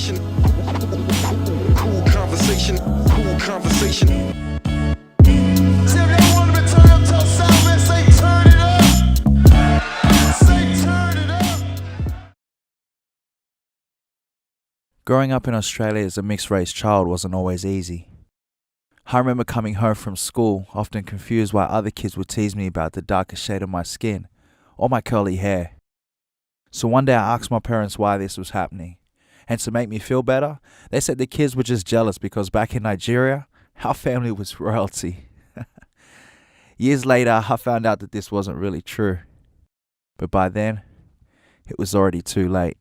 conversation. Cool conversation. Cool conversation. Growing up in Australia as a mixed-race child wasn't always easy. I remember coming home from school, often confused why other kids would tease me about the darker shade of my skin or my curly hair. So one day I asked my parents why this was happening, and to make me feel better, they said the kids were just jealous because back in Nigeria, our family was royalty. Years later, I found out that this wasn't really true. But by then, it was already too late.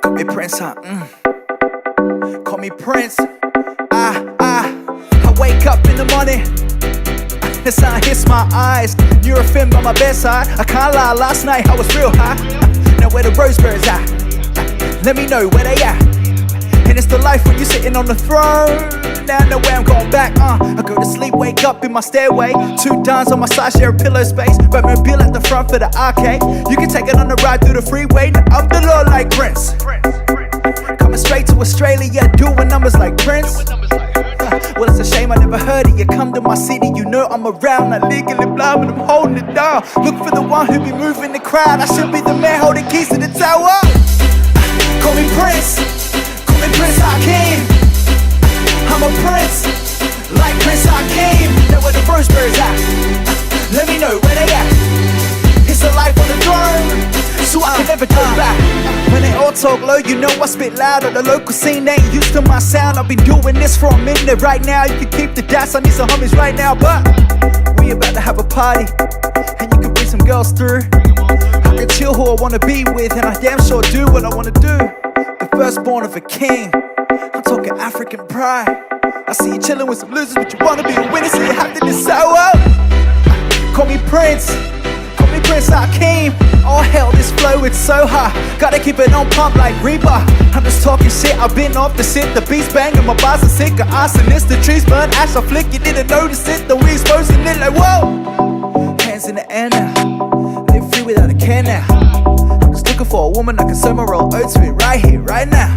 Call me Prince, huh? Call me Prince. I wake up in the morning, the sun hits my eyes. Nurofen by my bedside. I can't lie, last night I was real high. Now where the Rosebirds at? Let me know where they at. And it's the life when you're sitting on the throne. Now I know where I'm going back. I go to sleep, wake up in my stairway. 2 downs on my side, share a pillow space. Batmobile at the front for the arcade. You can take it on the ride through the freeway. Now I'm the Lord like Prince. Coming straight to Australia, doing numbers like Prince. Well, it's a shame I never heard of you. Come to my city, you know I'm around. Not legally blind, but I'm holding it down. Look for the one who be moving the crowd. I should be the man holding keys to the tower. Call me Prince. Call me Prince Hakeem. I'm a prince, like Prince Hakeem. Know where the Rosebirds at? Let me know where they at. It's a life on the throne, so I can never go back. When they all talk low, you know I spit loud. On the local scene, they ain't used to my sound. I've been doing this for a minute right now. You can keep the dash, I need some homies right now. But we about to have a party, and you can bring some girls through. I can chill who I wanna be with, and I damn sure do what I wanna do. The firstborn of a king, I'm talking African pride. I see you chilling with some losers, but you wanna be a winner, so you have to decide. Call me Prince. Call me Prince Hakeem. Oh hell, this flow, it's so high. Gotta keep it on pump like Reaper. I'm just talking shit, I've been off the sit. The beats banging, my bars are sick of arsonist. The trees burn, ash I flick, you didn't notice it. The we exposing it like whoa. Hands in the air now, live free without a care now. I'm just looking for a woman I can serve my roll oats with right here, right now.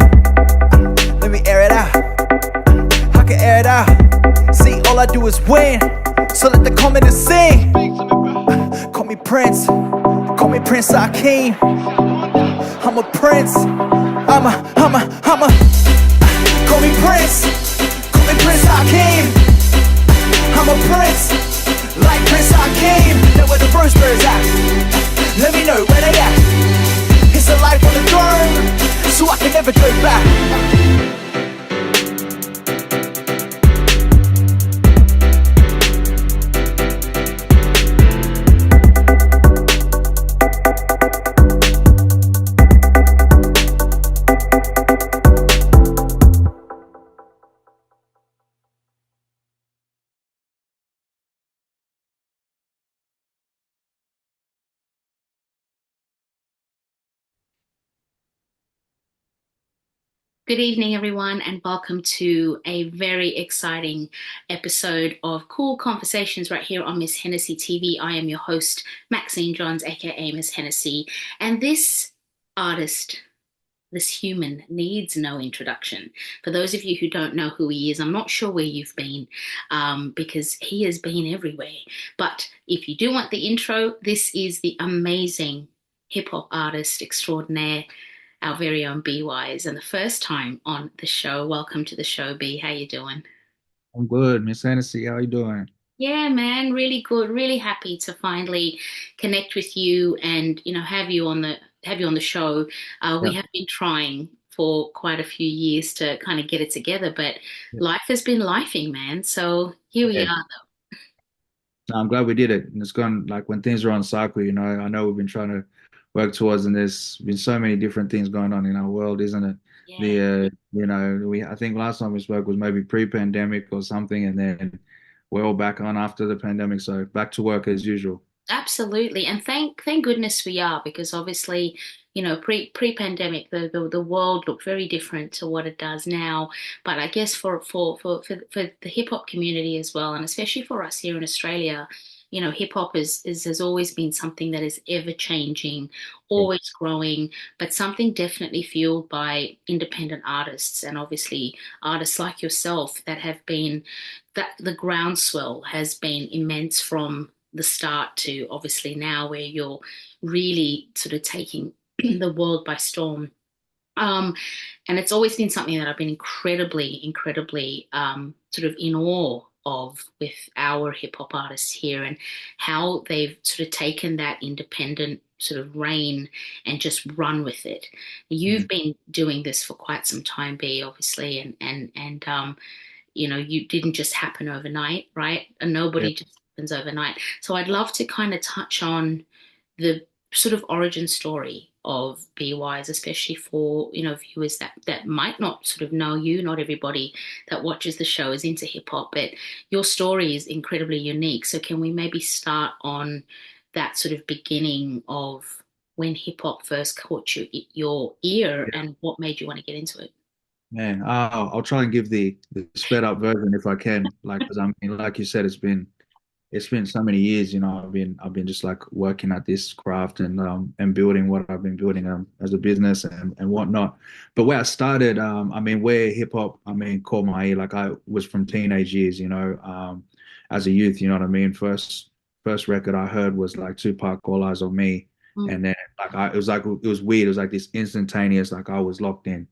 Let me air it out, I can air it out. See, all I do is win, so let the commenters sing. Call me Prince, call me Prince Hakeem. I'm a prince, I'm a call me Prince, call me Prince Hakeem. I'm a prince, like Prince Hakeem. Know where the Rosebirds at? Let me know where they at. It's a life on the throne, so I can never go back. Good evening, everyone, and welcome to a very exciting episode of Cool Conversations right here on Miss Hennessy TV. I am your host, Maxine Johns, aka Miss Hennessy, and this artist, this human, needs no introduction. For those of you who don't know who he is, I'm not sure where you've been, because he has been everywhere. But if you do want the intro, this is the amazing hip-hop artist extraordinaire, our very own B Wise, and the first time on the show. Welcome to the show, B. How you doing? I'm good, Miss Hennessy. How you doing? Yeah, man, really good. Really happy to finally connect with you and have you on the show. We Yeah, have been trying for quite a few years to kind of get it together, but yeah. life has been lifing, man. So here we Yeah. are. No, I'm glad we did it. And it's gone like when things are on cycle, I know we've been trying to work towards, and there's been so many different things going on in our world, isn't it? Yeah. I think last time we spoke was maybe pre-pandemic or something, and then we're all back on after the pandemic, so back to work as usual. Absolutely, and thank goodness we are, because obviously, pre-pandemic, the world looked very different to what it does now. But I guess for the hip hop community as well, and especially for us here in Australia, hip hop is has always been something that is ever changing, Yeah. always growing, but something definitely fueled by independent artists, and obviously artists like yourself that have been that the groundswell has been immense from the start to obviously now, where you're really sort of taking the world by storm. Um, and it's always been something that I've been incredibly sort of in awe of with our hip hop artists here, and how they've sort of taken that independent sort of reign and just run with it. Mhm. You've been doing this for quite some time, B, obviously, you didn't just happen overnight, right? And Yeah. nobody just happens overnight. So I'd love to kind of touch on the sort of origin story of Be Wise, especially for, viewers that might not sort of know you. Not everybody that watches the show is into hip hop, but your story is incredibly unique. So can we maybe start on that sort of beginning of when hip hop first caught your ear, and what made you want to get into it? Man, I'll try and give the sped up version if I can. Like, because I mean, like you said, it's been so many years. I've been just like working at this craft and building what I've been building as a business and whatnot. But where I started, I mean, where hip hop, I mean, caught my ear. Like I was from teenage years, as a youth. You know what I mean. First record I heard was like Tupac, All Eyes on Me, Mm, and then it was weird. It was like this instantaneous, like I was locked in.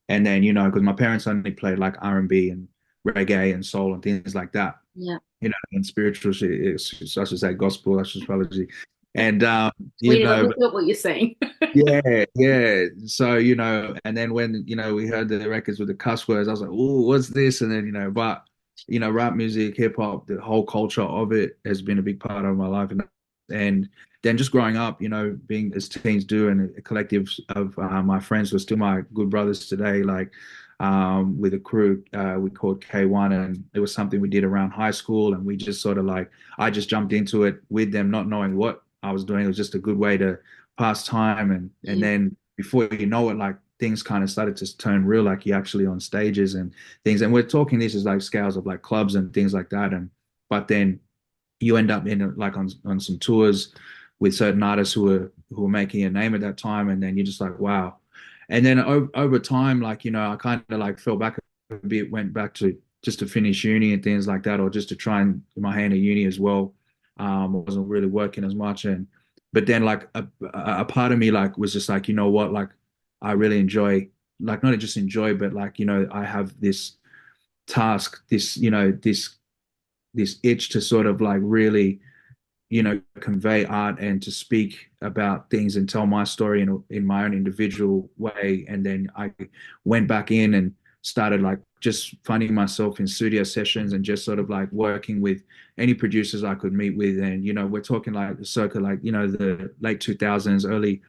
And then, because my parents only played like R&B and reggae and soul and things like that, yeah. and spiritual shit, such as that gospel, astrology. And, We look at what you're saying. yeah, yeah. So, and then when, we heard the records with the cuss words, I was like, oh, what's this? And then, but, rap music, hip hop, the whole culture of it has been a big part of my life. And then just growing up, being as teens do, and a collective of my friends who are still my good brothers today, like with a crew we called K1. And it was something we did around high school. And we just sort of like, I just jumped into it with them, not knowing what I was doing. It was just a good way to pass time. And Yeah. then before you know it, like things kind of started to turn real, like you're actually on stages and things. And we're talking this is like scales of like clubs and things like that. And but then you end up in like on some tours with certain artists who were making a name at that time, and then you're just like, wow. And then over time, like, I kind of like fell back a bit, went back to just to finish uni and things like that, or just to try and get my hand at uni as well. I wasn't really working as much. And but then like a part of me like was just like, what, like I really enjoy, like not just enjoy, but like, I have this task, this itch to sort of like really, convey art and to speak about things and tell my story in my own individual way. And then I went back in and started like just finding myself in studio sessions and just sort of like working with any producers I could meet with. And, we're talking like circa like, the late 2000s, early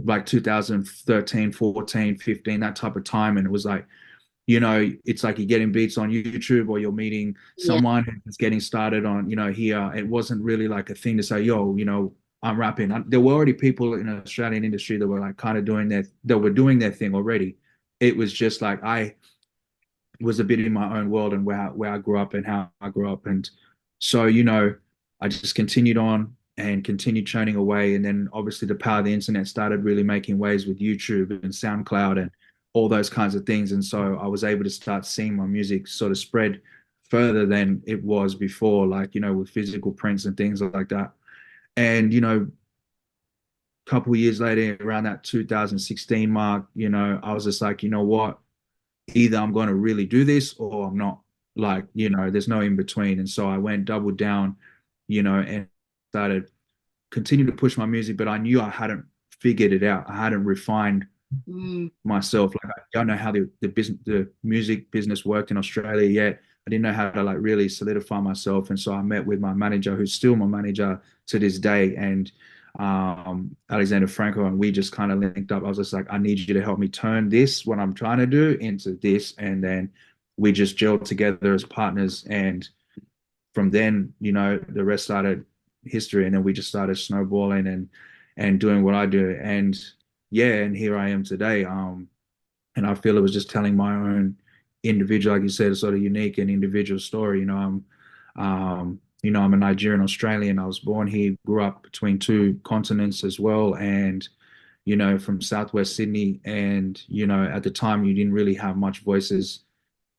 like 2013, 14, 15, that type of time. And it was like, it's like you're getting beats on YouTube or you're meeting Yeah. someone who's getting started on, here. It wasn't really like a thing to say, yo, I'm rapping. There were already people in the Australian industry that were like kind of doing their thing already. It was just like I was a bit in my own world and where I grew up and how I grew up. And so, I just continued on and continued churning away. And then obviously the power of the internet started really making waves with YouTube and SoundCloud and all those kinds of things. And so I was able to start seeing my music sort of spread further than it was before, like, with physical prints and things like that. And, a couple of years later, around that 2016 mark, I was just like, you know what? Either I'm going to really do this or I'm not. Like, there's no in between. And so I went double down, and started continue to push my music, but I knew I hadn't figured it out. I hadn't refined Mm, myself. Like I don't know how the music business worked in Australia yet. I didn't know how to like really solidify myself. And so I met with my manager, who's still my manager to this day, and Alexander Franco, and we just kind of linked up. I was just like, I need you to help me turn this, what I'm trying to do, into this. And then we just gelled together as partners. And from then, the rest started history, and then we just started snowballing and doing what I do, and yeah, and here I am today. And I feel it was just telling my own individual, like you said, sort of unique and individual story. I'm a Nigerian Australian. I was born here, grew up between two continents as well, and from Southwest Sydney. And at the time, you didn't really have much voices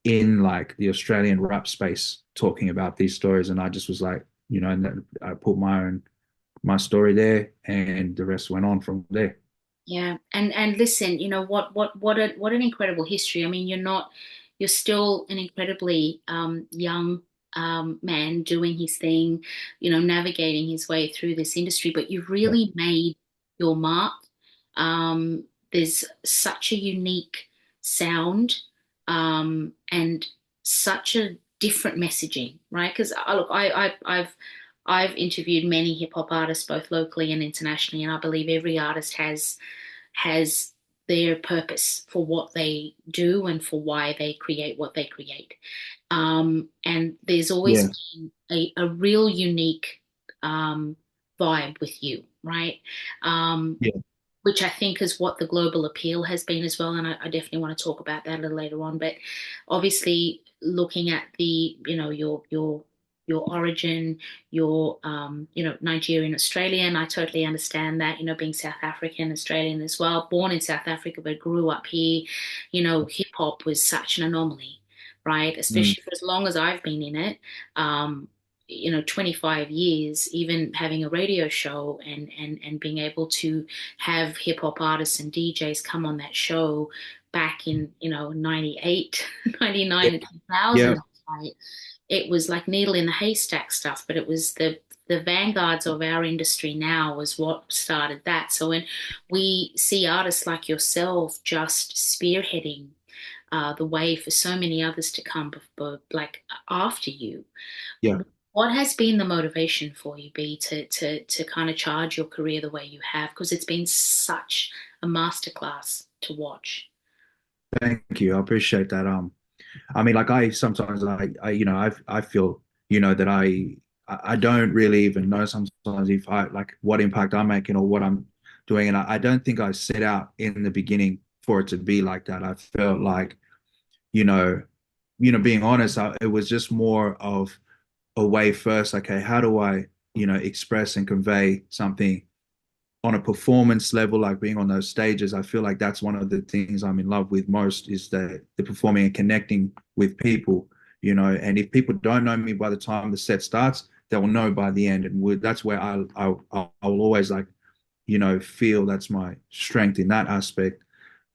in like the Australian rap space talking about these stories, and I just was like, and then I put my story there, and the rest went on from there. Yeah, and listen, what an incredible history. I mean, you're still an incredibly young man doing his thing, navigating his way through this industry, but you've Yeah, really made your mark. There's such a unique sound, and such a different messaging, right? Because look, I've interviewed many hip hop artists, both locally and internationally, and I believe every artist has their purpose for what they do and for why they create what they create. And there's always yeah, been a real unique vibe with you, right? Um, yeah, which I think is what the global appeal has been as well. And I definitely want to talk about that a little later on. But obviously, looking at your origin, your Nigerian Australian, I totally understand that. Being South African Australian as well, born in South Africa but grew up here. Hip hop was such an anomaly, right? mm, Especially for as long as I've been in it. 25 years, even having a radio show and being able to have hip hop artists and DJs come on that show back in, 98, 99, and yeah, 2000, right? It was like needle in the haystack stuff, but it was the vanguards of our industry now was what started that. So when we see artists like yourself just spearheading the way for so many others to come like after you, yeah. what has been the motivation for you, B, to kind of charge your career the way you have? Because it's been such a masterclass to watch. Thank you. I appreciate that. I mean, like I sometimes I feel, that I don't really even know sometimes if I like what impact I'm making or what I'm doing. And I don't think I set out in the beginning for it to be like that. I felt like, you know, being honest, it was just more of a way first. Okay, how do I, express and convey something on a performance level, like being on those stages? I feel like that's one of the things I'm in love with most is the performing and connecting with people, and if people don't know me by the time the set starts, they will know by the end. And that's where I will always like, feel that's my strength in that aspect.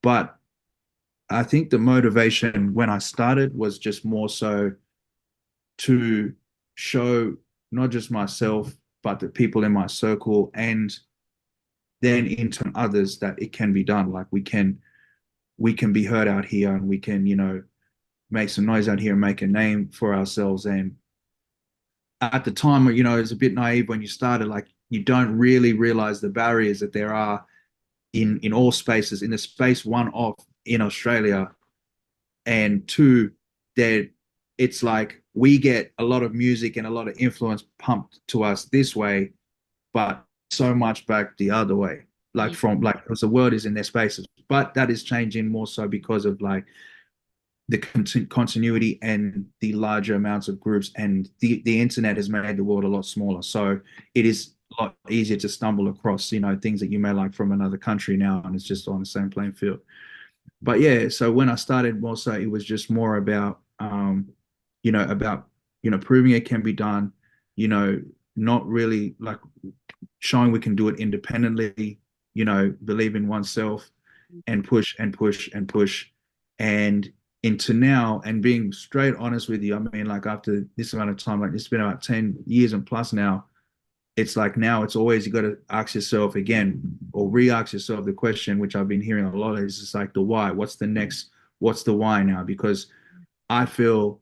But I think the motivation when I started was just more so to show not just myself, but the people in my circle, and then into others that it can be done. Like we can be heard out here, and we can, make some noise out here and make a name for ourselves. And at the time, it's a bit naive when you started, like you don't really realize the barriers that there are in all spaces, in the space one off in Australia, and two, that it's like we get a lot of music and a lot of influence pumped to us this way, but so much back the other way, like Yeah. from like because the world is in their spaces. But that is changing more so because of like the continuity and the larger amounts of groups, and the internet has made the world a lot smaller, so it is a lot easier to stumble across things that you may like from another country now, and it's just on the same playing field. But yeah, so when I started more so, it was just more about about proving it can be done, you know not really like showing we can do it independently, believe in oneself, and push and push and push, and into now. And being straight honest with you, I mean, like after this amount of time, like it's been about 10 years and plus now, it's like now it's always you got to ask yourself again or re-ask yourself the question, which I've been hearing a lot, is just like the why. What's the next? What's the why now? Because I feel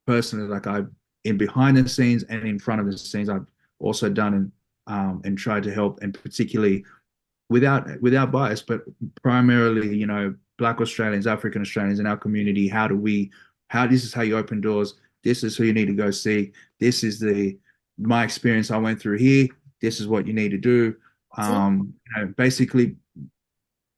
personally like I've in behind the scenes and in front of the scenes, I've also done and tried to help, and particularly without bias, but primarily, Black Australians, African Australians in our community. How this is how you open doors. This is who you need to go see. This is my experience I went through here. This is what you need to do. Basically,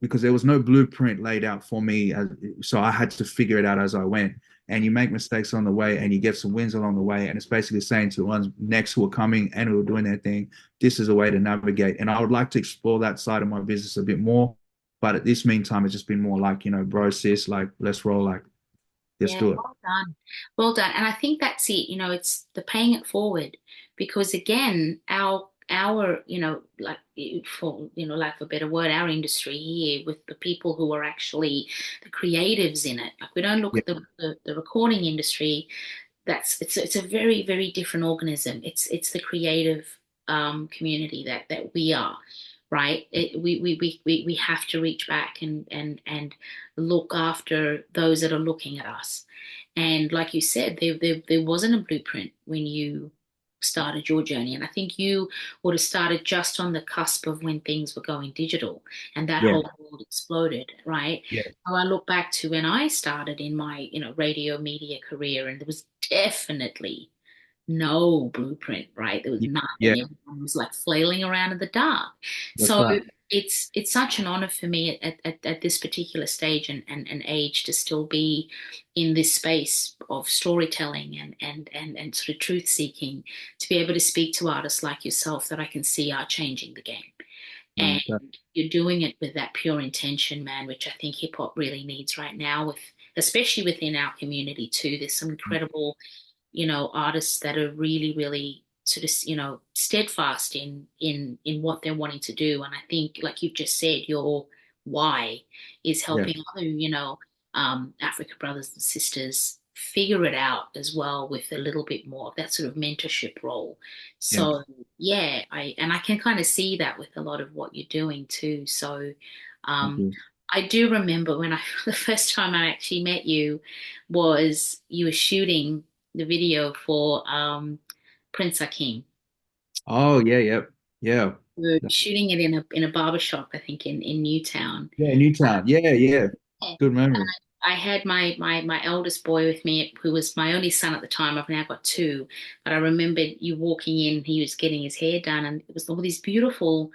because there was no blueprint laid out for me, so I had to figure it out as I went. And you make mistakes on the way, and you get some wins along the way. And it's basically saying to the ones next who are coming and who are doing their thing, this is a way to navigate. And I would like to explore that side of my business a bit more. But at this meantime, it's just been more like, bro, sis, like, let's roll, like, let's Yeah, do it. well done. Well done. And I think that's it, it's the paying it forward because again, our, like for like for a better word, our industry here with the people who are actually the creatives in it. Like we don't look Yeah, at the recording industry. It's a very, very different organism. It's the creative community that we are, right? We have to reach back and look after those that are looking at us. And like you said, there wasn't a blueprint when you started your journey. And I think you would have started just on the cusp of when things were going digital and that yeah, whole world exploded, right? yeah, So I look back to when I started in my, radio media career, and there was definitely no blueprint, right? There was yeah, nothing. Everyone was like flailing around in the dark. that's So right. it's such an honor for me at this particular stage and age to still be in this space of storytelling and sort of truth seeking, to be able to speak to artists like yourself that I can see are changing the game. And you're doing it with that pure intention, man, which I think hip hop really needs right now, with especially within our community too. There's some incredible artists that are really, really sort of, steadfast in what they're wanting to do. And I think, like you've just said, your why is Yeah, helping other, African brothers and sisters figure it out as well with a little bit more of that sort of mentorship role. yeah. So yeah, I can kind of see that with a lot of what you're doing too. So Thank um you. I do remember when I the first time I actually met you was you were shooting the video for Prince Hakeem. Oh, yeah, yeah, yeah. We were shooting it in a barber shop, I think in Newtown. Yeah, Newtown. Yeah, yeah. Yeah. Good memory. I had my eldest boy with me, who was my only son at the time. I've now got two, but I remember you walking in. He was getting his hair done, and it was all these beautiful,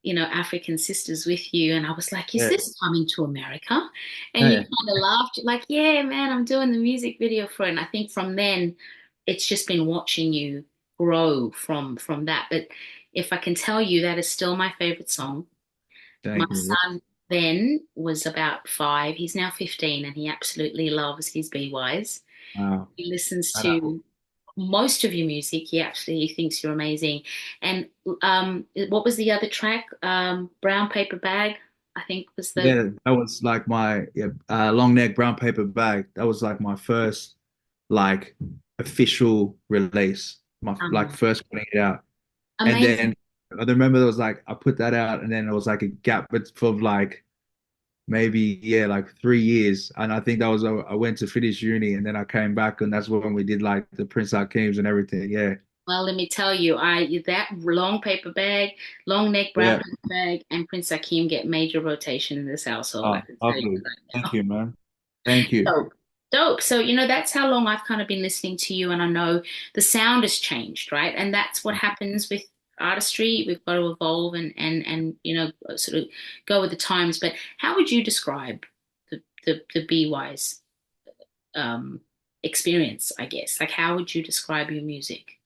African sisters with you. And I was like, "Is Yeah, this coming to America?" And you yeah, kind of laughed, like, "Yeah, man, I'm doing the music video for it." And I think from then, it's just been watching you grow from that. But if I can tell you, that is still my favorite song. My thank you. son then was about 5. He's now 15 and he absolutely loves his BYs. Wow. He listens I know. to most of your music. He absolutely thinks you're amazing. And what was the other track? Brown Paper Bag, I think was the. Yeah, that was like my long neck brown paper bag. That was like my first like official release, my like um, first putting it out. And Amazing. then I remember there was like I put that out, and then there was like a gap of like maybe like 3 years. And I think that was I went to finish uni, and then I came back, and that's when we did like the Prince Hakeem's and everything. Yeah, Well, let me tell you, I that long paper bag, long neck brown yeah. paper bag, and Prince Hakeem get major rotation in this household. I Oh, can tell you lovely. right Thank now. you, man. Thank you. Dope. Dope. So, that's how long I've kind of been listening to you, and I know the sound has changed, right? And that's what happens with artistry. We've got to evolve and sort of go with the times. But how would you describe the BY's um experience, I guess? Like how would you describe your music?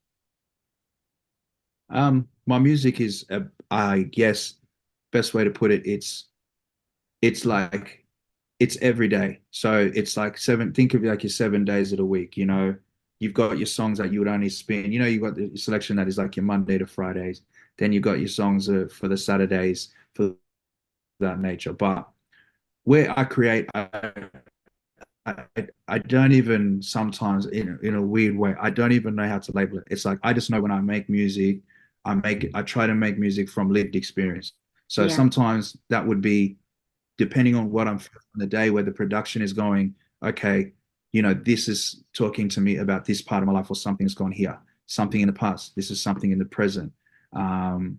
My music is, I guess, best way to put it, it's like it's every day. So it's like think of it like your 7 days of the week, You've got your songs that you would only spin, you've got the selection that is like your Monday to Fridays. Then you've got your songs for the Saturdays for that nature. But where I create, I, I don't even sometimes in a weird way, I don't even know how to label it. It's like I just know when I make music, I try to make music from lived experience. So Yeah. sometimes that would be depending on what I'm feeling on the day, where the production is going, okay, this is talking to me about this part of my life, or something's gone here, something in the past, this is something in the present, um,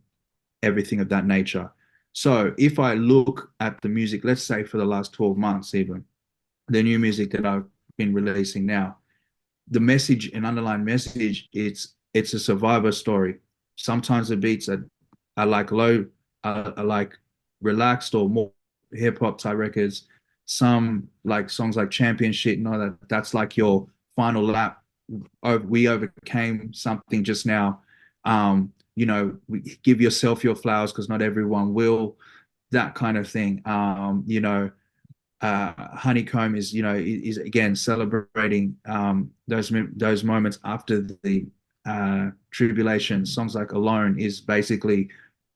everything of that nature. So if I look at the music, let's say for the last 12 months, even the new music that I've been releasing now, the message and underlying message, it's a survivor story. Sometimes the beats are like low, are like relaxed or more hip hop type records. Some like songs like Champion Shit, and all that. That's like your final lap. Oh, we overcame something just now. Give yourself your flowers because not everyone will. That kind of thing. Honeycomb is again celebrating those moments after the tribulation. Songs like Alone is basically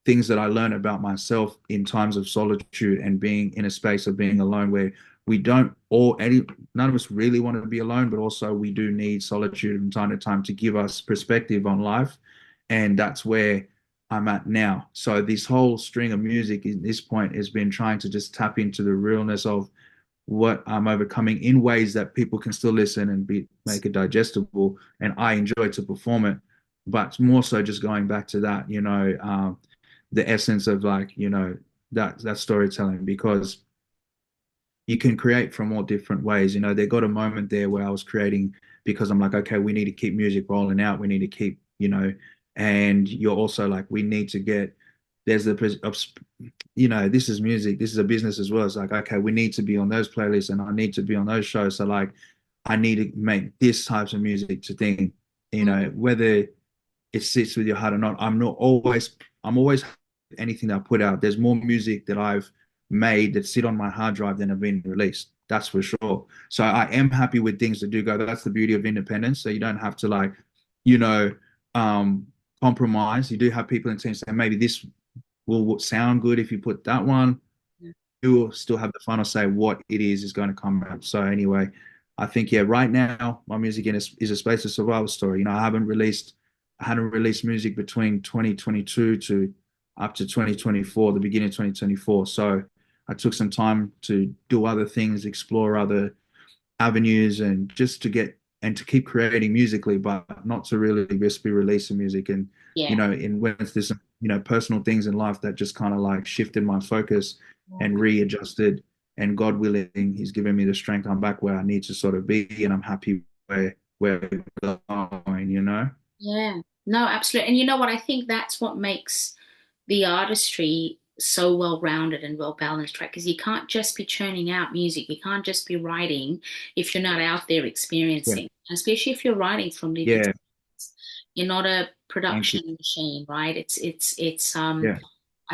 things that I learned about myself in times of solitude and being in a space of being alone, where we don't all any none of us really want to be alone, but also we do need solitude from time to time to give us perspective on life. And that's where I'm at now. So this whole string of music at this point has been trying to just tap into the realness of what I'm overcoming in ways that people can still listen and make it digestible, and I enjoy to perform it. But more so, just going back to that, the essence of like that storytelling, because you can create from all different ways. There got a moment there where I was creating because I'm like, okay, we need to keep music rolling out. We need to keep, and you're also like, we need to get, there's this is music, this is a business as well. It's like, okay, we need to be on those playlists and I need to be on those shows. So like, I need to make this types of music to think, whether it sits with your heart or not. I'm always anything that I put out. There's more music that I've made that sit on my hard drive than have been released. That's for sure. So I am happy with things that do go. That's the beauty of independence. So you don't have to like, you know, compromise. You do have people in teams say maybe this will sound good if you put that one. You will still have the final say what it is going to come out. So anyway, I think right now my music is a space of survival story. I hadn't released music between 2022 to up to 2024, the beginning of 2024. So I took some time to do other things, explore other avenues, and just to keep creating musically, but not to really just be releasing music. And Yeah. in when there's some personal things in life that just kind of like shifted my focus and readjusted. And God willing, He's given me the strength. I'm back where I need to sort of be, and I'm happy where we're going. Yeah, no, absolutely. And you know what? I think that's what makes the artistry so well rounded and well balanced, right? Because you can't just be churning out music. You can't just be writing if you're not out there Yeah, experiencing, especially if you're writing from lived yeah. experience. You're not a Thank you. production machine, right? It's Yeah,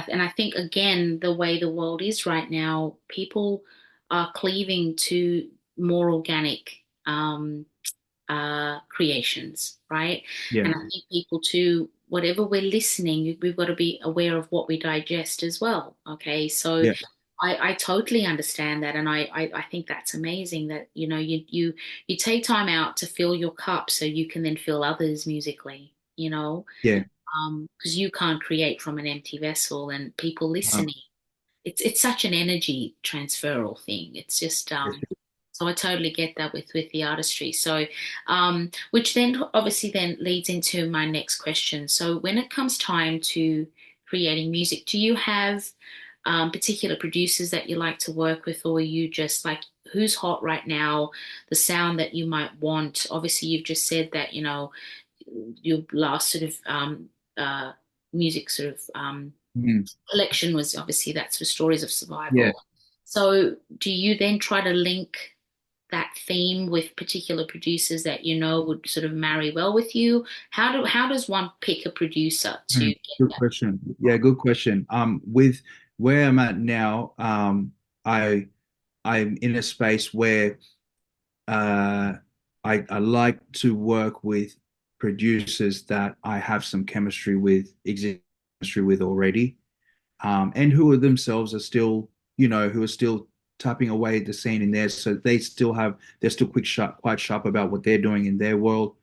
and I think again, the way the world is right now, people are cleaving to more organic. Creations, right? yeah, And I think people too, whatever we're listening, we've got to be aware of what we digest as well. Okay, so yeah, I totally understand that, and I think that's amazing that you take time out to fill your cup so you can then fill others musically. yeah. Because you can't create from an empty vessel, and people Um, listening, it's such an energy transferal thing. It's just so I totally get that with the artistry. So which then obviously then leads into my next question. So when it comes time to creating music, do you have particular producers that you like to work with, or are you just like who's hot right now, the sound that you might want? Obviously, you've just said that your last sort of uh, music sort of mm, collection was obviously that's for stories of yeah, survival. So do you then try to link that theme with particular producers that you know would sort of marry well with you? How does one pick a producer to get good that? question. Yeah, good question. With where I'm at now, I I'm in a space where uh, I like to work with producers that I have some existing chemistry with already, and who are themselves are still, who are still tapping away at the scene in there. So they're still quite sharp about what they're doing in their world.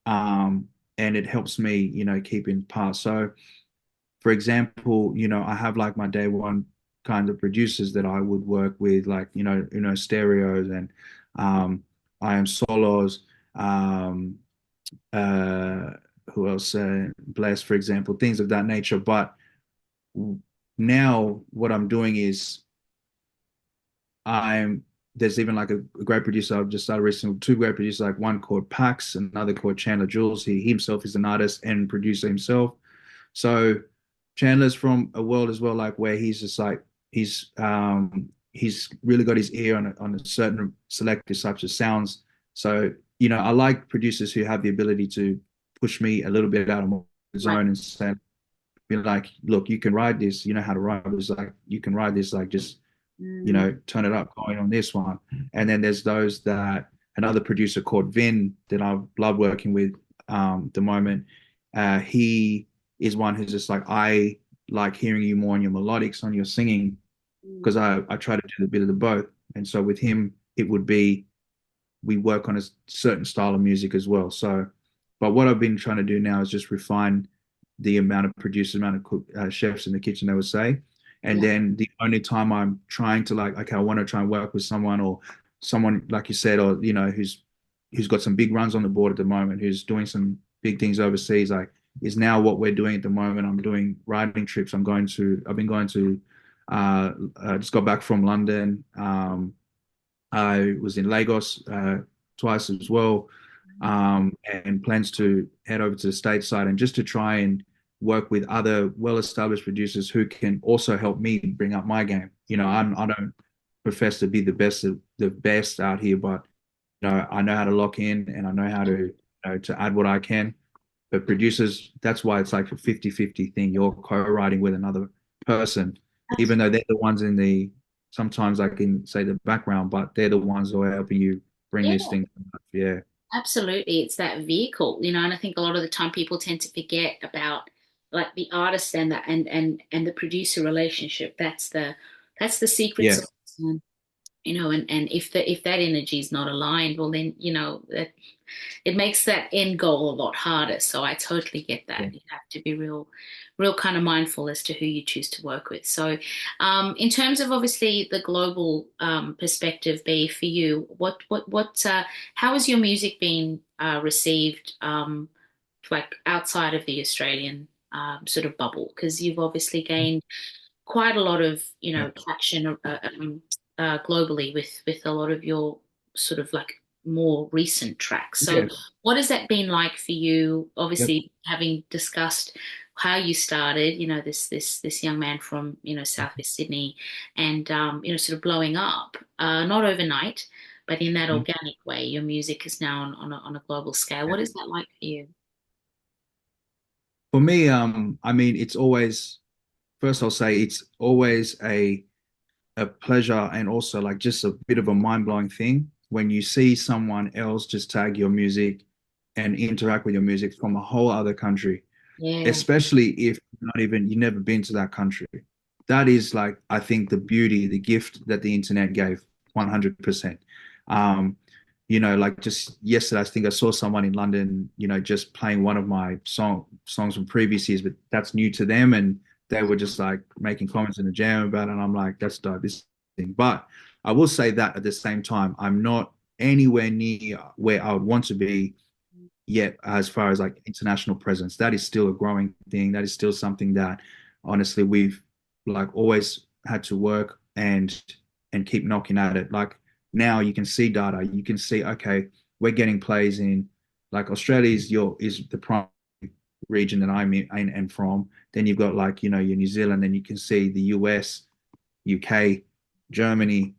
And it helps me, keep in part. So, for example, I have like my day one kind of producers that I would work with, like, stereos and I am solos, um, uh, who else, Bless, for example, things of that nature. But now what I'm doing is I'm there's even like a great producer I've just started recently, two great producers, like one called Pax, another called Chandler Jules. He himself is an artist and producer himself. So Chandler's from a world as well, like where he's just like he's really got his ear on a certain selective such as sounds. So I like producers who have the ability to push me a little bit out of my Right. zone and say, be like, look, you can ride this. You know how to ride this. Like you can ride this. Like just Mm, turn it up going on this one. And then there's those that another producer called Vin that I love working with the moment. He is one who's just like, I like hearing you more on your melodics, on your singing, mm, because I try to do a bit of the both. And so with him, it would be we work on a certain style of music as well. So, but what I've been trying to do now is just refine the amount of producers, amount of chefs in the kitchen, they would say. And yeah. then the only time I'm trying to like, okay, I want to try and work with someone or someone like you said, or who's got some big runs on the board at the moment, who's doing some big things overseas, like is now what we're doing at the moment. I'm doing riding trips. I've been going to, just got back from London. I was in Lagos twice as well, and plans to head over to the stateside and just to try and work with other well-established producers who can also help me bring up my game. I don't profess to be the best out here, but I know how to lock in and I know how to add what I can. But producers, that's why it's like a 50-50 thing. You're co-writing with another person, even though they're the ones in the sometimes I can say the background, but they're the ones who are helping you bring Yeah, these things up. Yeah. absolutely. It's that vehicle, and I think a lot of the time people tend to forget about like the artist and the producer relationship. That's the secret Yeah. sauce. And if that energy is not aligned, well then, that it makes that end goal a lot harder. So I totally get Yeah. that. You have to be real kind of mindful as to who you choose to work with. So, in terms of obviously the global perspective, be for you, how has your music been received, like outside of the Australian sort of bubble? Because you've obviously gained quite a lot of Yeah. traction globally with a lot of your sort of like more recent tracks. So, Yeah. what has that been like for you? Yep. Obviously, having discussed how you started, this young man from Southwest Sydney, and sort of blowing up, not overnight, but in that Mhm. organic way. Your music is now on a global scale. What is that like for you? For me, I mean, it's always first I'll say it's always a pleasure and also like just a bit of a mind-blowing thing when you see someone else just tag your music and interact with your music from a whole other country, Yeah, especially if not even you've never been to that country. That is like I think the beauty, the gift that the internet gave 100%. Um, like just yesterday, I think I saw someone in London, just playing one of my songs from previous years, but that's new to them, and they were just like making comments in the jam about it, and I'm like, that's dope, this thing. But I will say that at the same time, I'm not anywhere near where I would want to be yet as far as like international presence. That is still a growing thing. That is still something that honestly we've like always had to work and keep knocking at it. Like now you can see data, you can see, okay, we're getting plays in like Australia is the prime region that I'm in and from. Then you've got like, your New Zealand, then you can see the US, UK, Germany.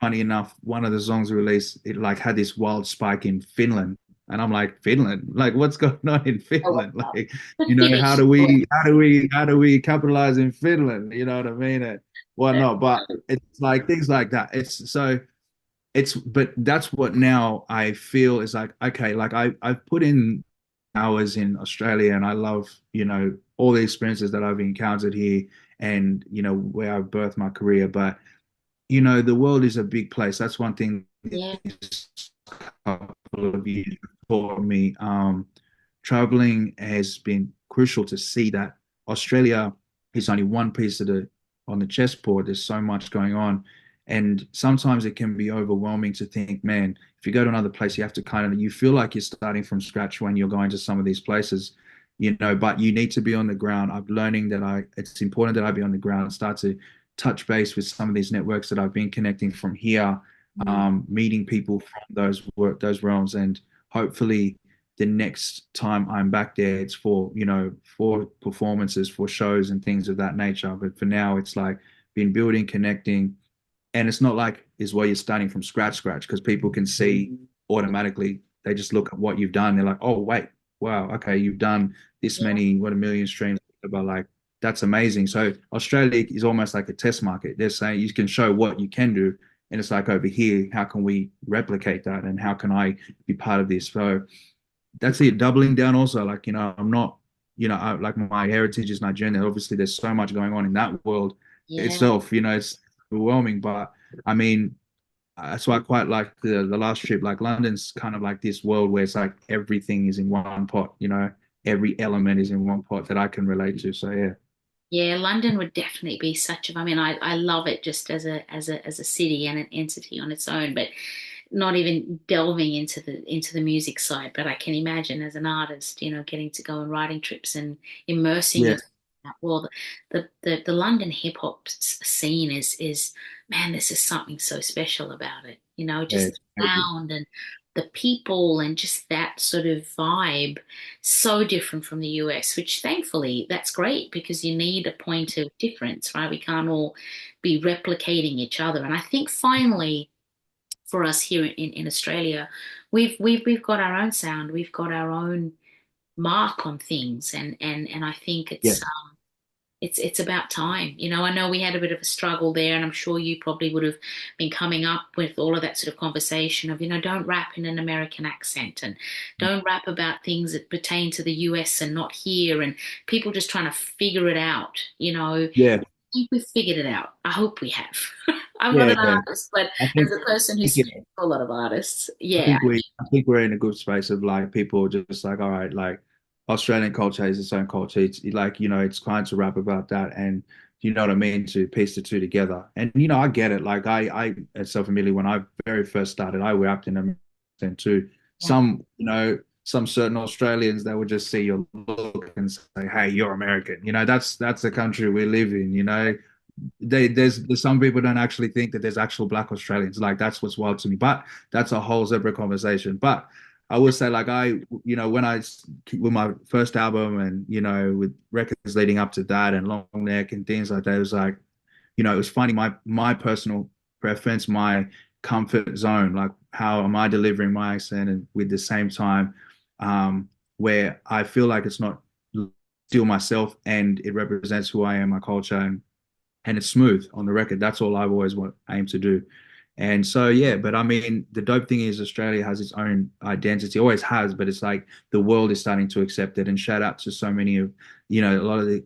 Funny enough, one of the songs released, it like had this wild spike in Finland. And I'm like, Finland? Like what's going on in oh, Finland? wow. Like, The how Finnish. do we capitalize in Finland? You know what I mean? And whatnot. But it's like things like that. But that's what now I feel is like, okay, like I've put in hours in Australia and I love, all the experiences that I've encountered here and, where I've birthed my career. But the world is a big place. That's one thing Yeah, this couple of years taught me. Traveling has been crucial to see that Australia is only one piece of the on the chessboard. There's so much going on. And sometimes it can be overwhelming to think, man, if you go to another place, you have to you feel like you're starting from scratch when you're going to some of these places, but you need to be on the ground. I'm learning that it's important that I be on the ground and start to touch base with some of these networks that I've been connecting from here meeting people from those realms, and hopefully the next time I'm back there, it's for for performances, for shows and things of that nature. But for now, it's like been building, connecting, and it's not like is where you're starting from scratch because people can see automatically. They just look at what you've done. They're like, oh wait, wow, okay, you've done this Yeah. many, what, a million streams, but like that's amazing. So Australia is almost like a test market. They're saying you can show what you can do, and it's like over here, how can we replicate that, and how can I be part of this? So that's it. Doubling down also, like I'm not, like my heritage is Nigerian. Obviously, there's so much going on in that world Yeah. itself. It's overwhelming. But I mean, that's why I quite like the last trip. Like London's kind of like this world where it's like everything is in one pot. Every element is in one pot that I can relate to. So yeah. Yeah, London would definitely be such a, I mean, I love it just as a city and an entity on its own, but not even delving into the music side. But I can imagine as an artist, getting to go on writing trips and immersing Yeah. yourself in that world. The London hip hop scene is man, this is something so special about it. Yeah, Just it's the amazing. sound and the people and just that sort of vibe, so different from the US, which thankfully that's great because you need a point of difference, right? We can't all be replicating each other. And I think finally for us here in Australia, we've got our own sound, we've got our own mark on things, and I think Yeah. it's about time. I know we had a bit of a struggle there, and I'm sure you probably would have been coming up with all of that sort of conversation of, don't rap in an American accent and don't rap about things that pertain to the US and not here, and people just trying to figure it out. Yeah. I think we've figured it out. I hope we have. I'm not Yeah. an Yeah. artist, but I as think, a person who I think speaks to a lot of artists, I yeah, think we're in a good space of like people just like, all right, like Australian culture is its own culture. It's like, it's fine to rap about that, and you know what I mean, to piece the two together. And I get it. Like I at Self Immediately, when I very first started, I rapped in American too. yeah, Some certain Australians, they would just see your look and say, hey, you're American. That's the country we live in. There's some people don't actually think that there's actual black Australians. Like that's what's wild to me. But that's a whole separate conversation. But I would say like when I with my first album and with records leading up to that and Long Neck and things like that, it was like, it was finding my personal preference, my comfort zone, like how am I delivering my accent and with the same time where I feel like it's not still myself and it represents who I am, my culture, and it's smooth on the record. That's all I've always aim to do. And so yeah, but I mean, the dope thing is Australia has its own identity, always has, but it's like the world is starting to accept it. And shout out to so many of, a lot of the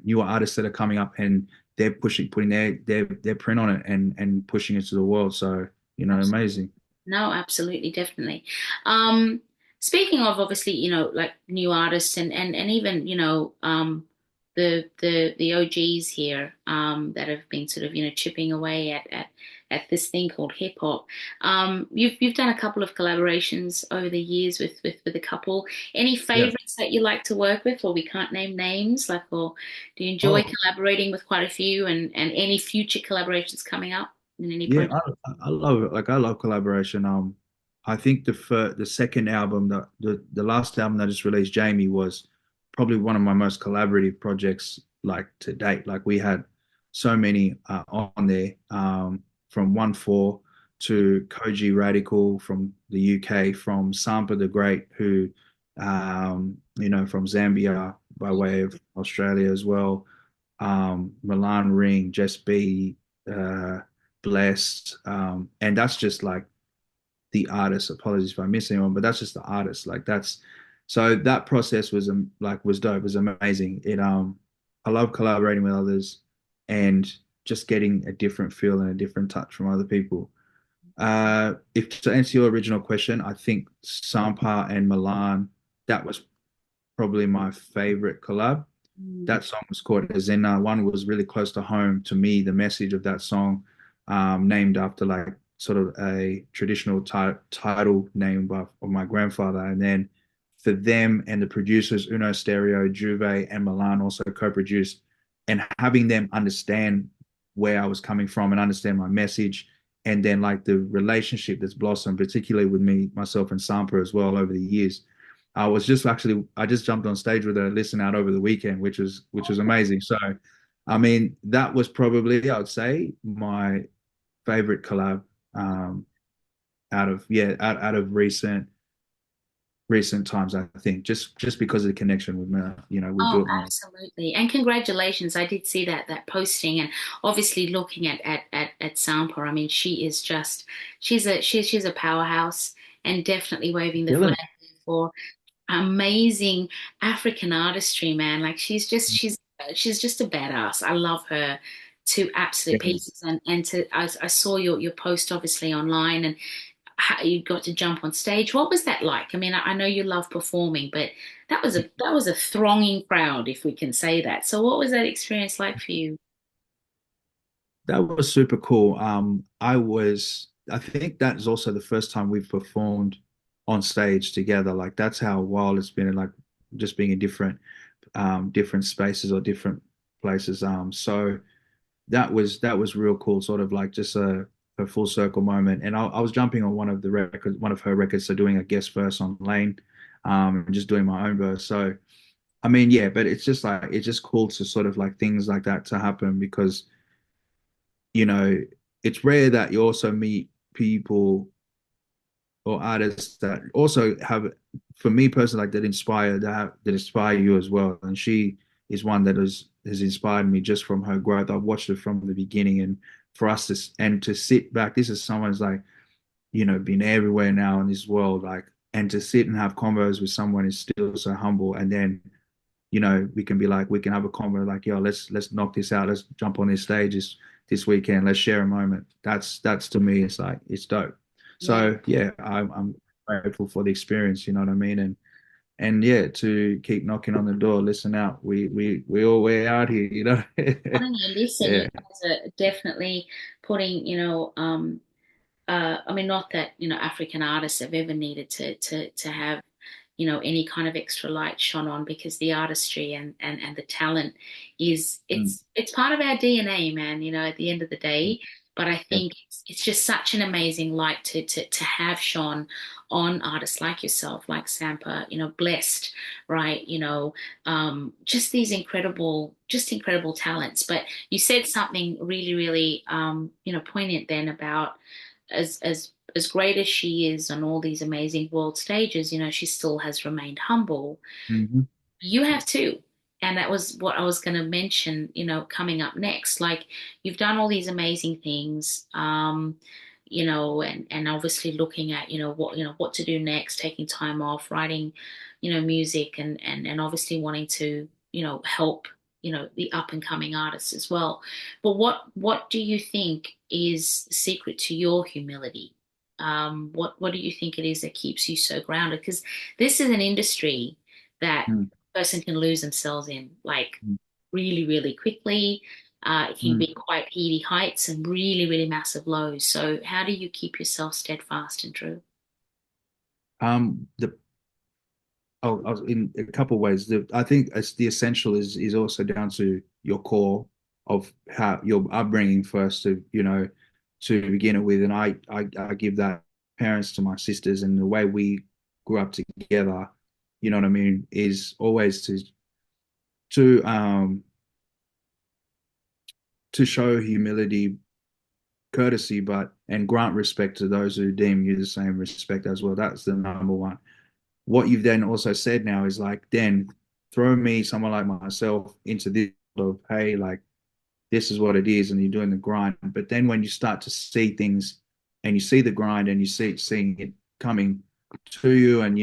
newer artists that are coming up, and they're putting their print on it and pushing it to the world. So, amazing. no, absolutely, definitely. Um, Speaking of obviously, like new artists and even, the OGs here, that have been sort of, chipping away at this thing called hip hop. You've done a couple of collaborations over the years with a couple. Any Yeah. favorites that you like to work with, or we can't name names, like, or do you enjoy Oh, collaborating with quite a few, and any future collaborations coming up in any yeah, project? I love it. Like I love collaboration. I think the second album, the last album that I just released, Jamie, was probably one of my most collaborative projects like to date. Like we had so many on there, from 1-4 to Koji Radical from the UK, from Sampa the Great, who from Zambia by way of Australia as well. Milan Ring, Just B, uh, Blessed, and that's just like the artist. Apologies if I miss anyone, but that's just the artist. Like that's so that process was dope. It was amazing. I love collaborating with others and just getting a different feel and a different touch from other people. If to answer your original question, I think Sampa and Milan, that was probably my favorite collab. Mm. That song was called Azena. One was really close to home to me. The message of that song, named after like sort of a traditional title name of my grandfather. And then for them and the producers, Uno Stereo, Juve, and Milan also co-produced, and having them understand where I was coming from and understand my message. And then like the relationship that's blossomed, particularly with me, myself and Sampa as well over the years. I just jumped on stage with her, listened out over the weekend, which was amazing. So, I mean, that was probably, I would say, my favorite collab, um, out of recent times. I think just because of the connection with Mel, we Oh, built on. absolutely. And congratulations. I did see that posting, and obviously looking at Sampa, I mean, she is just she's a powerhouse, and definitely waving the Killing flag for amazing African artistry, man. Like she's just a badass. I love her to absolute it. pieces. And I saw your post obviously online, and how you got to jump on stage. What was that like? I mean, I know you love performing, but that was a thronging crowd, if we can say that. So what was that experience like for you? That was super cool. I think that's also the first time we've performed on stage together. Like that's how wild it's been, like just being in different spaces or different places. So that was real cool, sort of like just a full circle moment. And I was jumping on one of her records, so doing a guest verse on Lane, and just doing my own verse. So I mean, yeah, but it's just cool to sort of like things like that to happen because you know, it's rare that you also meet people or artists that also have, for me personally, like that inspire you as well. And she is one that has inspired me just from her growth. I've watched her from the beginning, and for us to sit back, this is someone's like, been everywhere now in this world, like, and to sit and have convos with someone is still so humble. And then we can have a convo like, yo, let's knock this out. Let's jump on this stage this weekend. Let's share a moment. That's to me, it's like it's dope. Yeah. So yeah, I'm grateful for the experience. You know what I mean? And yeah, to keep knocking on the door. Listen out. We all way out here. You know? Telling you, listen, you Yeah. guys are definitely putting, I mean, not that, African artists have ever needed to have, any kind of extra light shone on, because the artistry and the talent is Mm, it's part of our DNA, man, at the end of the day. But I yeah. think it's just such an amazing light to have shone on artists like yourself, like Sampa, blessed, right? Just these incredible talents. But you said something really, really poignant then about as great as she is on all these amazing world stages, she still has remained humble. Mhm. You have too. And that was what I was going to mention, coming up next. Like, you've done all these amazing things, and obviously looking at, what to do next, taking time off, writing, music, and obviously wanting to, help, the up and coming artists as well. But what do you think is the secret to your humility? What do you think it is that keeps you so grounded? Because this is an industry that Mm, person can lose themselves in, like, mm, really, really quickly. It can mm. be quite heady heights and really, really massive lows. So how do you keep yourself steadfast and true? The in a couple of ways. I think it's the essential is also down to your core of how your upbringing first to begin it with, and I give that parents to my sisters, and the way we grew up together, you know what I mean, is always to um to show humility, courtesy, but and grant respect to those who deem you the same respect as well. That's the number one. What you've then also said now is like, then throw me, someone like myself, into this of, hey, like this is what it is, and you're doing the grind. But then when you start to see things and you see the grind and you seeing it coming to you, and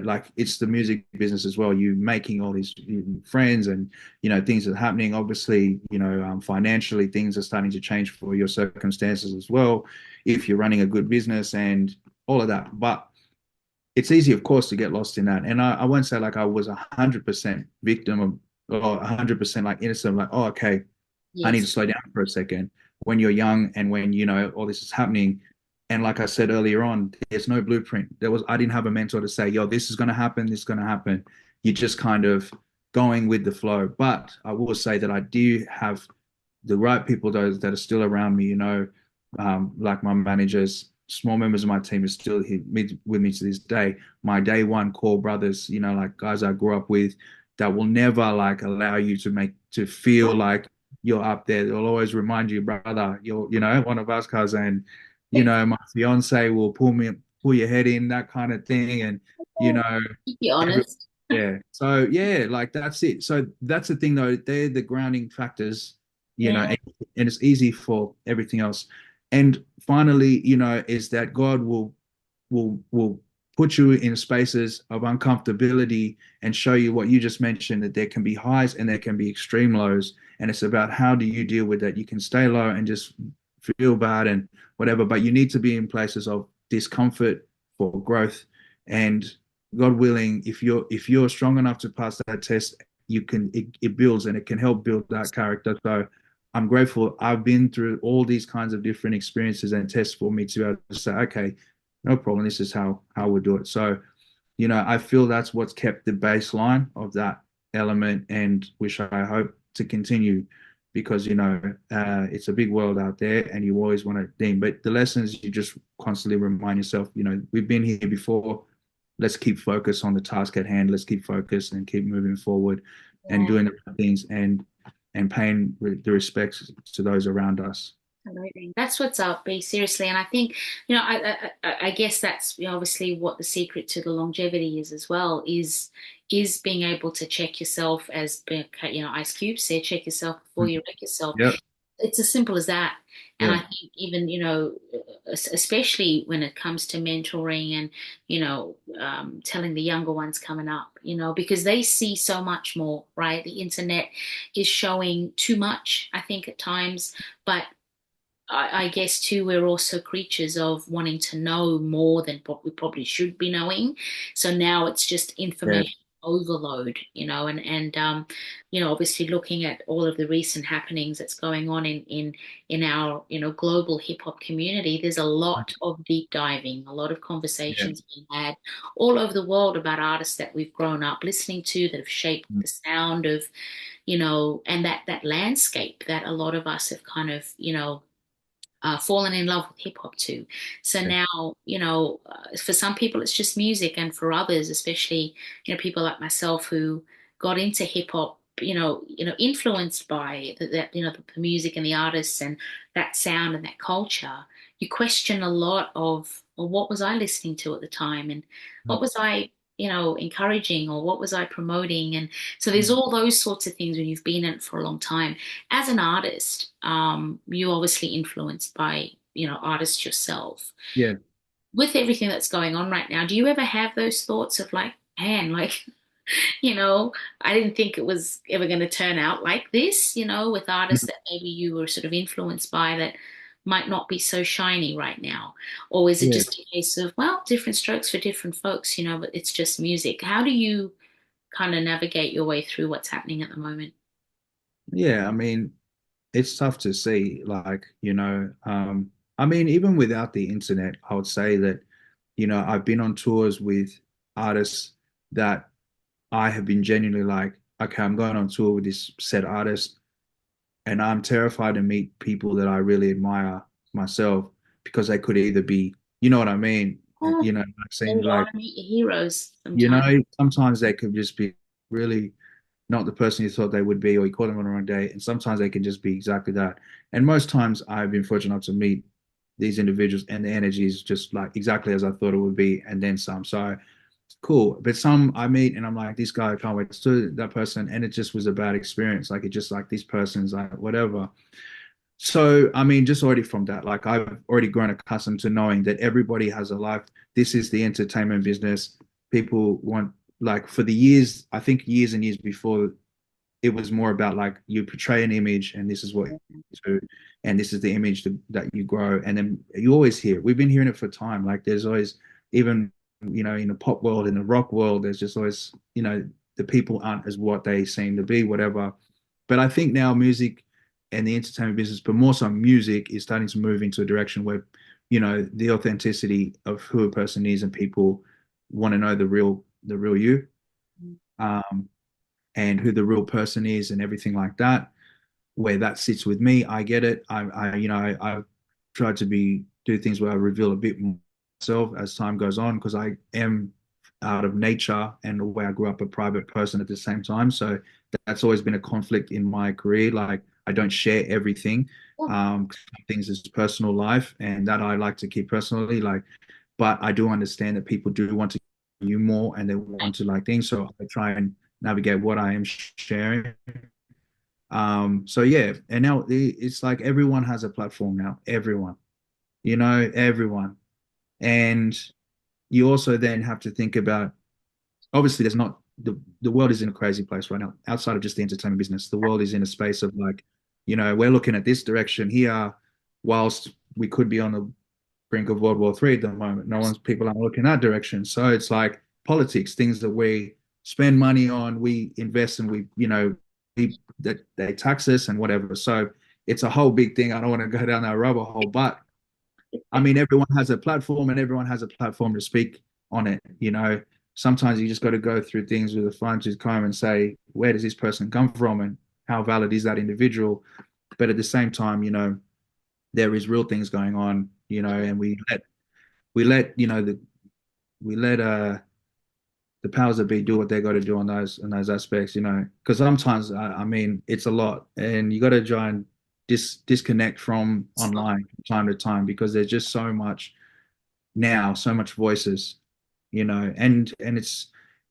like it's the music business as well. You making all these friends, and things are happening. Obviously, financially, things are starting to change for your circumstances as well. If you're running a good business and all of that, but it's easy, of course, to get lost in that. And I won't say like I was 100% victim of, or 100% like innocent, like, oh, okay, I need to Yes. slow down for a second. When you're young and when, all this is happening. And like I said earlier on, there's no blueprint. I didn't have a mentor to say, yo, this is going to happen. This is going to happen. You're just kind of going with the flow. But I will say that I do have the right people, those that are still around me, like my managers, small members of my team are still here with me to this day. My day one core brothers, like guys I grew up with, that will never like allow you to feel like you're up there. They'll always remind you, brother, you're, one of us, cousin. My fiance will pull your head in, that kind of thing. And, you know, Keep you every, honest. yeah. So yeah, like that's it. So that's the thing though. They're the grounding factors, Yeah. and it's easy for everything else. And finally, is that God will put you in spaces of uncomfortability and show you what you just mentioned, that there can be highs and there can be extreme lows. And it's about how do you deal with that. You can stay low and just feel bad and whatever, but you need to be in places of discomfort for growth. And God willing, if you're strong enough to pass that test, it builds and it can help build that character. So I'm grateful I've been through all these kinds of different experiences and tests for me to be able to say, okay, no problem. This is how we do it. So, I feel that's what's kept the baseline of that element, and which I hope to continue, because it's a big world out there, and you always want to think. But the lessons, you just constantly remind yourself, we've been here before. Let's keep focused on the task at hand. Let's keep focused and keep moving forward, and Yeah. doing the right things, and paying the respects to those around us. Absolutely. That's what's up, B, seriously. And I think, I guess that's obviously what the secret to the longevity is as well, is being able to check yourself, as Ice Cube said, check yourself before you wreck yourself. Yep. It's as simple as that. And I Yeah. think even, especially when it comes to mentoring and, telling the younger ones coming up, because they see so much more, right? The internet is showing too much, I think, at times. But I guess too, we're also creatures of wanting to know more than what we probably should be knowing. So now it's just Yeah. information overload, obviously looking at all of the recent happenings that's going on in our global hip hop community. There's a lot of deep diving, a lot of Yeah. conversations being had all over the world about artists that we've grown up listening to, that have shaped the sound of, and that landscape that a lot of us have kind of, fallen in love with hip hop too. So Yeah. now, for some people it's just music, and for others, especially people like myself who got into hip hop, influenced by the music and the artists and that sound and that culture. You question a lot of, well, what was I listening to at the time, and what was I encouraging, or what was I promoting? And so there's all those sorts of things when you've been in it for a long time. As an artist, you obviously influenced by, artists yourself. Yeah. With everything that's going on right now, do you ever have those thoughts of like, man, like, I didn't think it was ever going to turn out like this, with artists that maybe you were sort of influenced by that might not be so shiny right now? Or is it Yeah. just a case of, well, different strokes for different folks, but it's just music? How do you kind of navigate your way through what's happening at the moment? Yeah, I mean, it's tough to see, like, I mean, even without the internet, I would say that, I've been on tours with artists that I have been genuinely like, okay, I'm going on tour with this said artist, and I'm terrified to meet people that I really admire myself, because they could either be, you know what I mean? Oh, Like there seems you are, like, meet your heroes sometimes. sometimes they could just be really not the person you thought they would be, or you caught them on the wrong day. And sometimes they can just be exactly that. And most times I've been fortunate enough to meet these individuals, and the energy is just like exactly as I thought it would be, and then some. So cool. But some I meet and I'm like, this guy, I can't wait to do that person. And it just was a bad experience. Like, it just like this person's like whatever. So, I mean, just already from that, like I've already grown accustomed to knowing that everybody has a life. This is the entertainment business. People want, like, for the years, I think years and years before, it was more about like you portray an image and this is what you do, and this is the image that you grow. And then you always hear, we've been hearing it for time. Like, there's always, even, in the pop world, in the rock world, there's just always, the people aren't as what they seem to be, whatever. But I think now music and the entertainment business, but more so music, is starting to move into a direction where, the authenticity of who a person is, and people want to know the real you, um, and who the real person is, and everything like that. where that sits with me. I get it. I've tried to do things where I reveal a bit more myself as time goes on because I am out of nature and the way I grew up a private person at the same time. So that's always been a conflict in my career. Like I don't share everything. Things is personal life and that I like to keep personally. Like, but I do understand that people do want to you more and they want to like things. So I try and navigate what I am sharing. So yeah, and now it's like everyone has a platform now. Everyone, everyone. And you also then have to think about obviously there's not the world is in a crazy place right now outside of just the entertainment business. The world is in a space of like, we're looking at this direction here whilst we could be on the brink of World War III at the moment. People aren't looking that direction. So it's like politics, things that we spend money on, we invest and that they tax us and whatever. So it's a whole big thing. I don't want to go down that rabbit hole, but I mean, everyone has a platform and everyone has a platform to speak on it. Sometimes you just got to go through things with a fine tooth comb and say, where does this person come from and how valid is that individual? But at the same time, there is real things going on, and we let we let the powers that be do what they got to do on those aspects, because sometimes I mean it's a lot, and you got to try and disconnect from online from time to time because there's just so much now, so much voices, and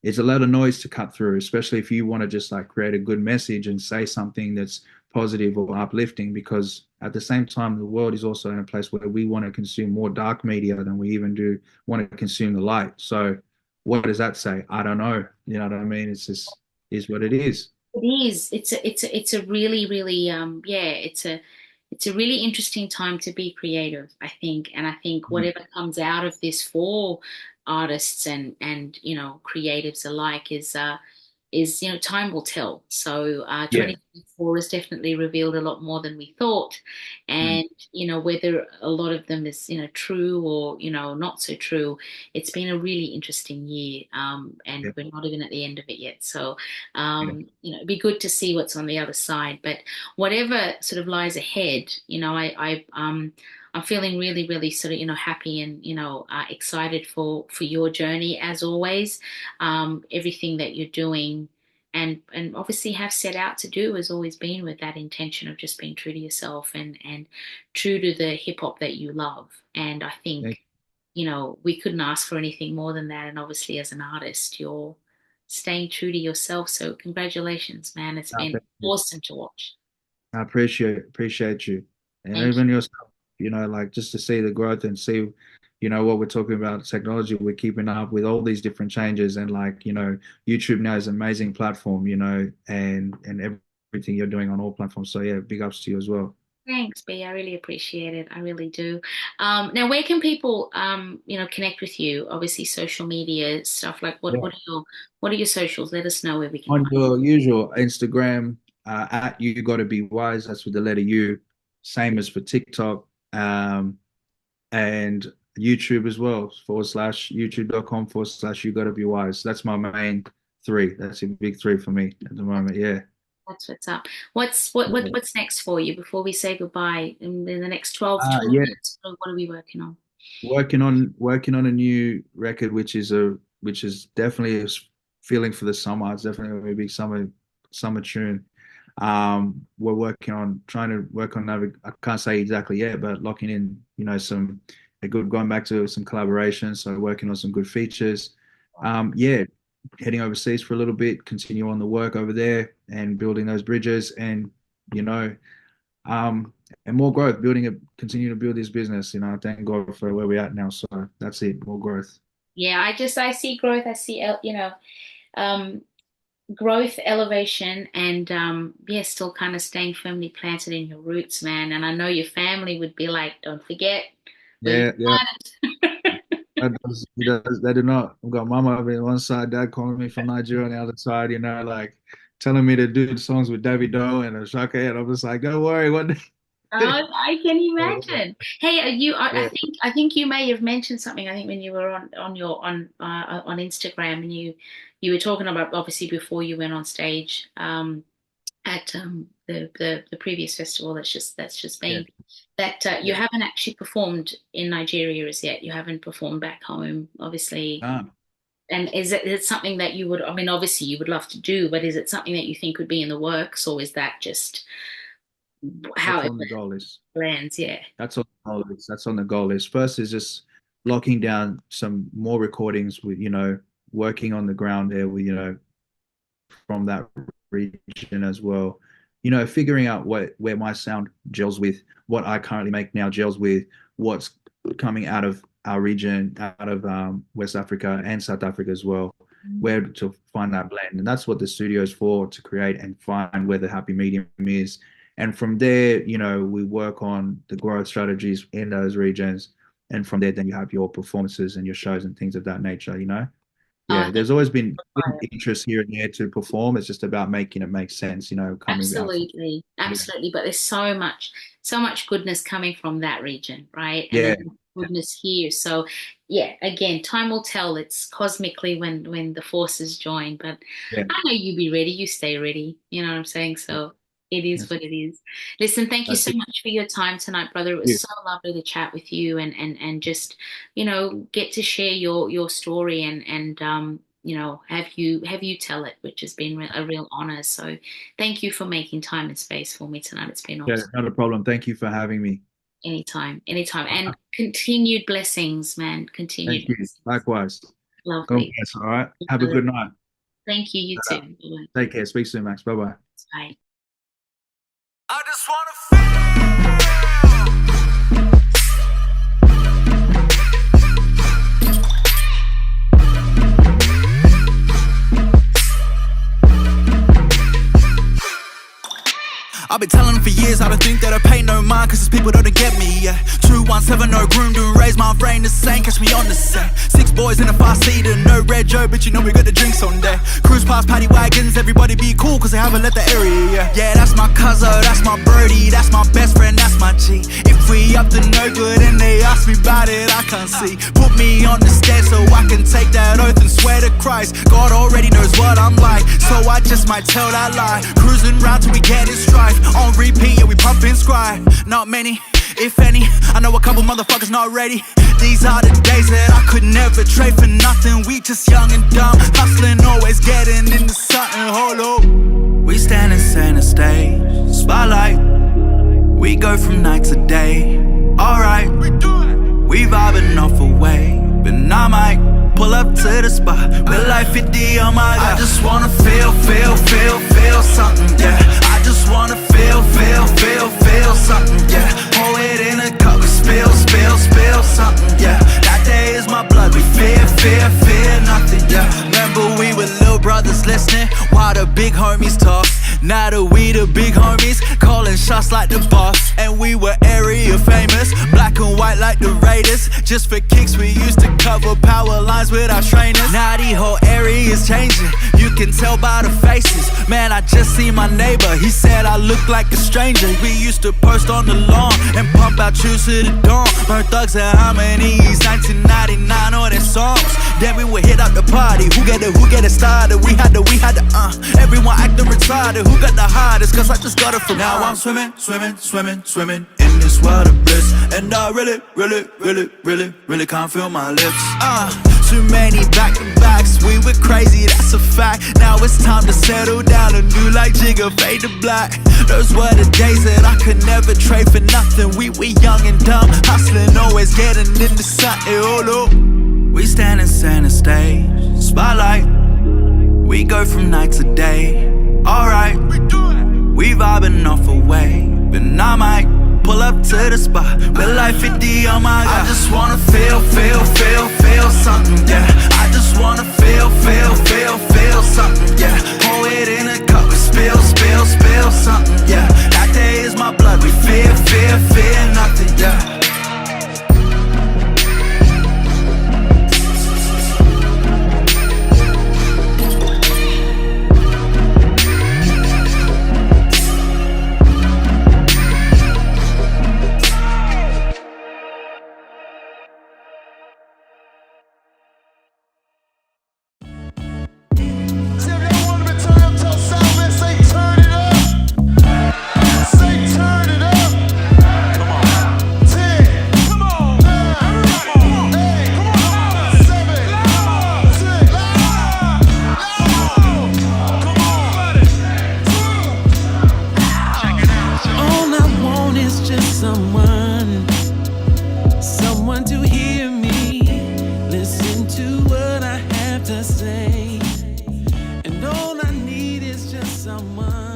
it's a lot of noise to cut through, especially if you want to just like create a good message and say something that's positive or uplifting. Because at the same time, the world is also in a place where we want to consume more dark media than we even do want to consume the light. So what does that say? I don't know. You know what I mean? It's just is what it is. It is. It's a really, really yeah, it's a really interesting time to be creative, I think. And I think Mm. whatever comes out of this for artists and creatives alike is time will tell. So Yeah. 2024 has definitely revealed a lot more than we thought, Mm. and whether a lot of them is true or not so true. It's been a really interesting year, and Yeah. we're not even at the end of it yet. So Yeah. it'd be good to see what's on the other side. But whatever sort of lies ahead, I'm feeling really, really sort of happy and excited for your journey as always. Everything that you're doing and obviously have set out to do has always been with that intention of just being true to yourself and true to the hip hop that you love. And I think, Thank we couldn't ask for anything more than that. And obviously as an artist, you're staying true to yourself. So congratulations, man. It's been you. awesome to watch. I appreciate you, and Thank even yourself. Like just to see the growth and see, what we're talking about technology. We're keeping up with all these different changes, and like YouTube now is an amazing platform. And everything you're doing on all platforms. So yeah, big ups to you as well. Thanks, B. I really appreciate it. I really do. Now, where can people, connect with you? Obviously, social media stuff. Like, what, Yeah. what are your socials? Let us know where we can On find. your usual Instagram, at you gotta be wise. That's with the letter U. Same as for TikTok. And YouTube as well, /youtube.com/you gotta be wise. That's my main three. That's a big three for me at the moment. Yeah. That's what's up. What's next for you before we say goodbye? In the next 12, 12 Yeah. months, what are we working on? Working on a new record, which is definitely a feeling for the summer. It's definitely a big summer tune. We're working on trying to work on that. I can't say exactly yet, but locking in, some a good going back to some collaborations. So working on some good features. Yeah, heading overseas for a little bit, continue on the work over there and building those bridges you know, um, and more growth, continue to build this business. Thank God for where we're at now. So that's it, more growth. Yeah, I see growth. I see, um, growth, elevation, and yeah, still kind of staying firmly planted in your roots, man. And I know your family would be like, don't forget where you Yeah, yeah. started. They do not. I've got mama on one side, dad calling me from Nigeria on the other side, like telling me to do songs with Davido and Ashake. And I'm just like, don't worry, what? Oh, I can Yeah, imagine. Hey, I yeah, think you may have mentioned something. I think when you were on Instagram and you were talking about obviously before you went on stage. at the previous festival that's just Yeah. been, that you Yeah. haven't actually performed in Nigeria as yet. You haven't performed back home, obviously. Ah, And is it something that you would, I mean, obviously you would love to do, but is it something that you think would be in the works, or is that just how that's it on the goal list. lands? Yeah. That's on the goal list. That's on the goal list. First is just locking down some more recordings with, working on the ground there with, from that region as well. Figuring out where my sound gels with what I currently make now gels with what's coming out of our region, out of West Africa and South Africa as well, where to find that blend. And that's what the studio is for, to create and find where the happy medium is. And from there, we work on the growth strategies in those regions. And from there, then you have your performances and your shows and things of that nature. Yeah, Thank there's always been you. interest here and there to perform. It's just about making it make sense, coming out from. Absolutely, absolutely. But there's so much goodness coming from that region, right? And Yeah, then goodness here. So yeah, again, time will tell. It's cosmically when the forces join. But yeah, I know you be ready. You stay ready. You know what I'm saying? So it is that's, what it is. Listen, thank you that's so it. much for your time tonight, brother. It was Yeah. so lovely to chat with you and just, get to share your story and have you tell it, which has been a real honor. So thank you for making time and space for me tonight. It's been Yeah, awesome. not a problem. Thank you for having me. Anytime, anytime. And continued blessings, man. Continued Thank you. blessings. Likewise. God Lovely. bless. All right. Have a good night. Thank you, you too. Bye-bye. Take care. Speak soon, Max. Bye bye. Bye. I just wanna I've been telling them for years, I don't think that I pay no mind, cause these people don't get me, yeah. 217, no groom, doing raise my brain the same, catch me on the set. 6 boys in a 5-seater, no red Joe, but we got the drinks on deck. Cruise past paddy wagons, everybody be cool, cause they haven't left the area, yeah. Yeah, that's my cousin, that's my birdie, that's my best friend, that's my G. If we up to no good and they ask me about it, I can't see. Put me on the stand so I can take that oath and swear to Christ. God already knows what I'm like, so I just might tell that lie. Cruising round till we get in strife. On repeat, yeah, we pumping scribe. Not many, if any. I know a couple motherfuckers not ready. These are the days that I could never trade for nothing. We just young and dumb, hustling, always getting into something. Hold up. We stand in center stage, spotlight. We go from night to day. Alright, we vibing off away, but I might pull up to the spot with like 50 on my God. I just wanna feel something, yeah. I just wanna feel something, yeah. Pour it in a cup and spill something, yeah. That day is my blood, we fear nothing, yeah. Remember we were little brothers listening while the big homies talk. Now that we the big homies, calling shots like the boss. And we were area famous, black and white like the Raiders. Just for kicks we used to cover power lines with our trainers. Now the whole area is changing, you can tell by the faces. Man, I just seen my neighbor, he said I look like a stranger. We used to post on the lawn and pump out tunes to the dawn. Burn thugs and harmonies, 1999 on their songs. Then we would hit up the party, who get it started. We had the everyone acting retarded. Who got the hardest, cause I just got it from now. I'm swimming in this world of bliss. And I really can't feel my lips. Too many back-to-backs, we were crazy, that's a fact. Now it's time to settle down and do like Jigga, fade to black. Those were the days that I could never trade for nothing. We were young and dumb, hustling, always getting into something. Oh, no. We stand in center stage, spotlight. We go from night to day. Alright, we vibing off away, but I might pull up to the spot with like 50 on my God. I just wanna feel something, yeah. I just wanna feel something, yeah. Pour it in a cup and spill something, yeah. That day is my blood, we fear nothing, yeah. same. And all I need is just someone